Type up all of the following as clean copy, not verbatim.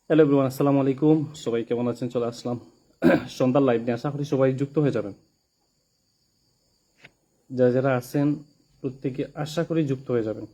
Hello everyone, আসসালামু আলাইকুম। সবাই কেমন আছেন? চলে আসলাম সন্ধ্যার লাইভ নিয়ে। আশা করি সবাই যুক্ত হয়ে যাবেন। যারা যারা আছেন প্রত্যেকে আশা করি যুক্ত হয়ে যাবেন।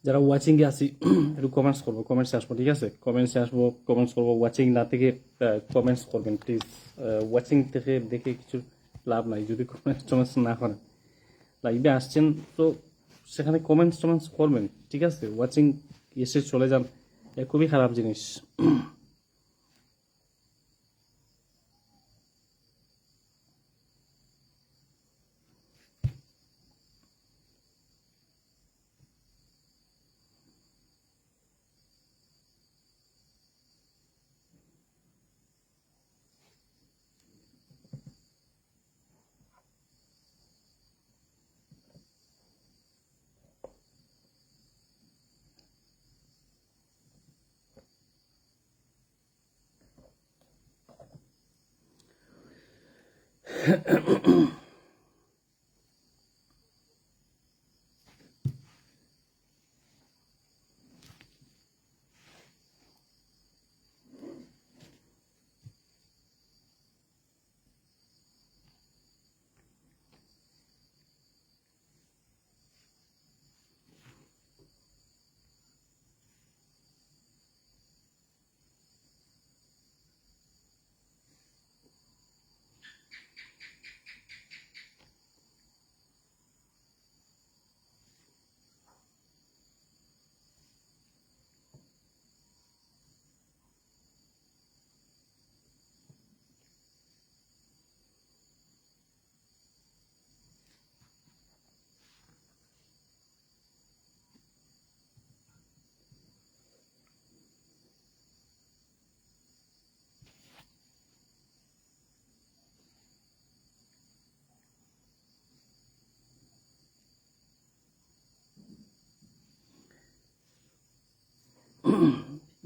যারা ওয়াচিংয়ে আসি একটু কমেন্টস করবো, কমেন্টসে আসবো, ঠিক আছে? কমেন্টসে আসবো, কমেন্টস করবো। ওয়াচিং না থেকে কমেন্টস করবেন প্লিজ। ওয়াচিং থেকে দেখে কিছু লাভ নাই যদি কমেন্টস টমেন্টস না করেন। লাইভে আসছেন তো সেখানে কমেন্টস টমেন্টস করবেন, ঠিক আছে? ওয়াচিং এসে চলে যান, এ খুবই খারাপ জিনিস।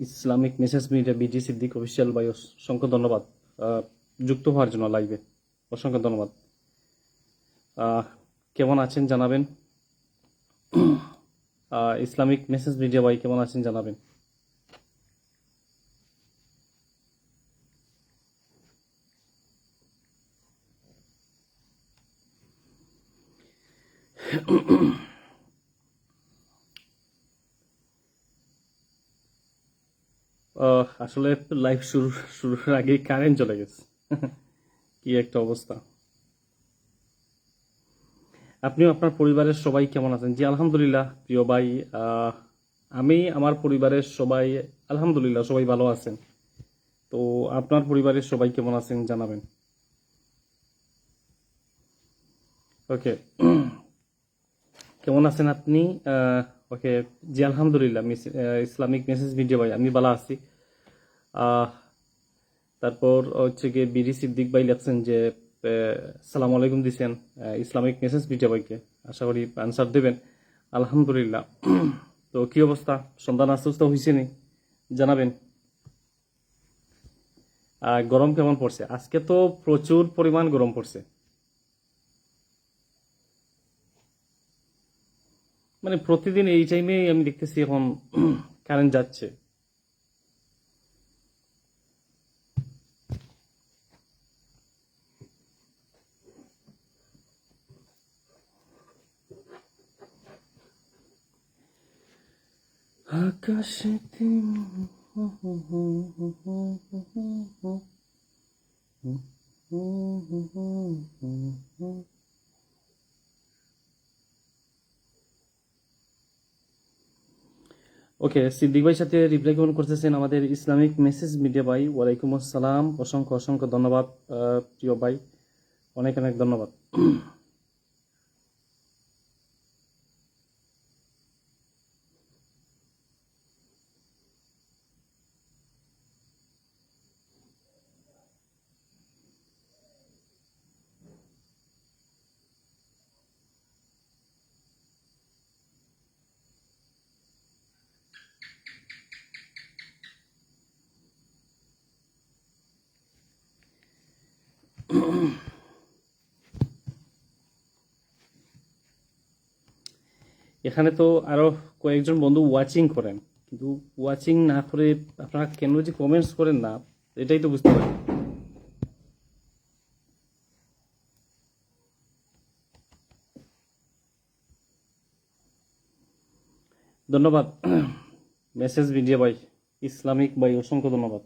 Islamic message media busy Siddique official ভাই, অসংখ্য ধন্যবাদ যুক্ত হওয়ার জন্য লাইভে। অসংখ্য ধন্যবাদ। কেমন আছেন জানাবেন। ইসলামিক মেসেজ মিডিয়া ভাই কেমন আছেন জানাবেন। আসলে লাইভ শুরুর আগেই কারেন্ট চলে গেছে। কি একটা অবস্থা। আপনিও আপনার পরিবারের সবাই কেমন আছেন? জি আলহামদুলিল্লাহ প্রিয় ভাই। আমি আমার পরিবারের সবাই আলহামদুলিল্লাহ সবাই ভালো আছেন। তো আপনার পরিবারের সবাই কেমন আছেন জানাবেন। ওকে, কেমন আছেন আপনি? ওকে, জি আলহামদুলিল্লাহ ইসলামিক মেসেজ ভিডিও ভাই আমি ভালো আছি। আহ, তারপর হচ্ছে গিয়ে বিডি সিদ্দিক ভাই লেখছেন যে সালাম আলাইকুম দিছেন ইসলামিক মেসেজ ভিডিও ভাইকে। আশা করি আনসার দেবেন। আলহামদুলিল্লাহ। তো কি অবস্থা? সন্ধ্যা নাস্তা হয়েছে নি জানাবেন। গরম কেমন পড়ছে? আজকে তো প্রচুর পরিমাণ গরম পড়ছে। মানে প্রতিদিন এই টাইমে আমি দেখতেছি এখন কারেন্ট যাচ্ছে। আকাশেতে ওকে, সিদ্দিক ভাইয়ের সাথে রিপ্লাই কেমন করতেছেন আমাদের ইসলামিক মেসেজ মিডিয়া ভাই? ওয়ালাইকুম আসসালাম, অসংখ্য অসংখ্য ধন্যবাদ প্রিয় ভাই, অনেক অনেক ধন্যবাদ। এখানে তো আরো কয়েকজন বন্ধু ওয়াচিং করেন, কিন্তু ওয়াচিং না করে আপনারা কেন যে কমেন্টস করেন না, এটাই তো বুঝতে পারি। ধন্যবাদ মেসেজ ভিডিও ভাই, ইসলামিক ভাই, অসংখ্য ধন্যবাদ।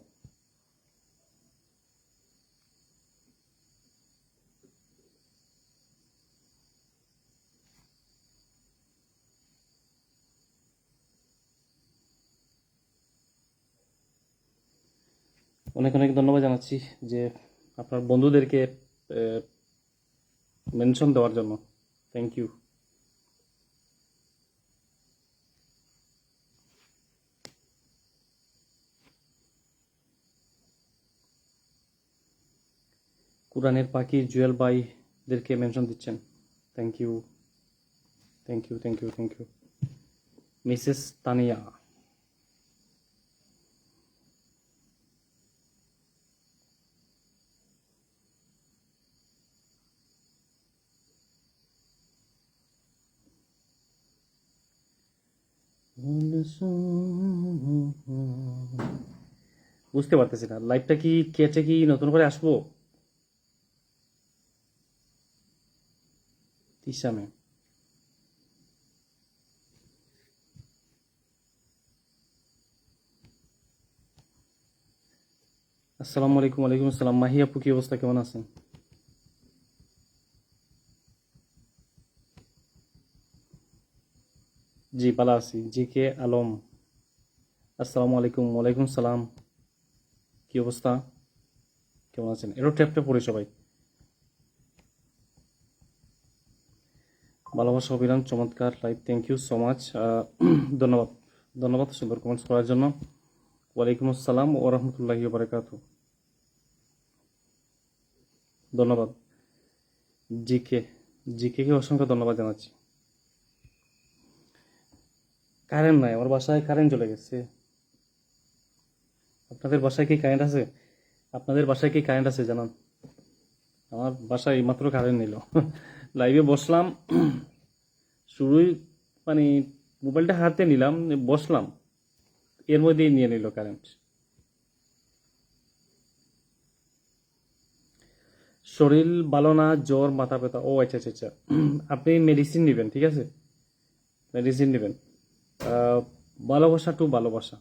অনেক অনেক ধন্যবাদ জানাচ্ছি যে আপনার বন্ধুদেরকে মেনশন দেওয়ার জন্য। Thank you. কোরআনের পাখি জুয়েল ভাইদেরকে মেনশন দিচ্ছেন, thank you thank you thank you thank you. Mrs Tania, বুঝতে পারতেছি না লাইভটা কি কেটে কি নতুন করে আসবো? তিশামে আসসালামু আলাইকুম। ওয়ালাইকুম আসসালাম। মাহি আপু, কি অবস্থা, কেমন আছেন? জি ভালো আছি। জি কে আলম, আসসালামু আলাইকুম। ওয়ালাইকুম সালাম, কি অবস্থা, কেমন আছেন? এরও ট্যাপটা পড়ে সবাই। ভালোবাসা অভিরাম, চমৎকার live, thank you so much. ধন্যবাদ ধন্যবাদ সুন্দর কমেন্টস করার জন্য। ওয়ালাইকুম আসসালাম ও রহমতুল্লাহি ওয়া বারাকাতুহু। ধন্যবাদ। জিকে জিকে কে অসংখ্য ধন্যবাদ জানাচ্ছি। কারেন্ট নাই আমার বাসায়, কারেন্ট চলে গেছে। আপনাদের বাসায় কি কারেন্ট আছে? আপনাদের বাসায় কি কারেন্ট আছে জানান। আমার বাসায় এইমাত্র কারেন্ট নিল। লাইভে বসলাম, শুরুই মানে মোবাইলটা হাতে নিলাম, বসলাম, এর মধ্যেই নিয়ে নিল কারেন্ট। শরীর ভালো না, জ্বর, মাথা ব্যথা। ও আচ্ছা আচ্ছা আচ্ছা, আপনি মেডিসিন নেবেন, ঠিক আছে, মেডিসিন নেবেন। ভালোবাসা টু ভালোবাসা,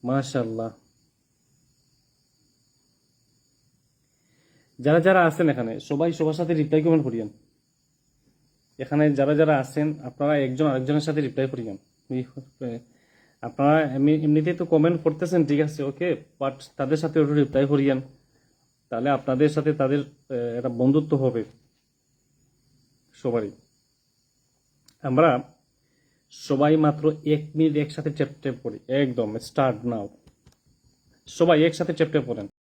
মাশাআল্লাহ। যারা যারা আছেন এখানে সবাই সবার সাথে রিপ্লাই কমেন্ট করিয়েন। এখানে যারা যারা আছেন আপনারা একজন আরেকজনের সাথে রিপ্লাই করিয়েন। আপনারা এমনিতেই তো কমেন্ট করতেছেন, ঠিক আছে, ওকে, বাট তাদের সাথে একটু রিপ্লাই করিয়েন, তাহলে আপনাদের সাথে তাদের একটা বন্ধুত্ব হবে সবারই। আমরা সবাই মাত্র 1 মিনিট একসাথে ট্যাপ ট্যাপ করি, একদম স্টার্ট নাও, সবাই একসাথে ট্যাপ ট্যাপ করেন।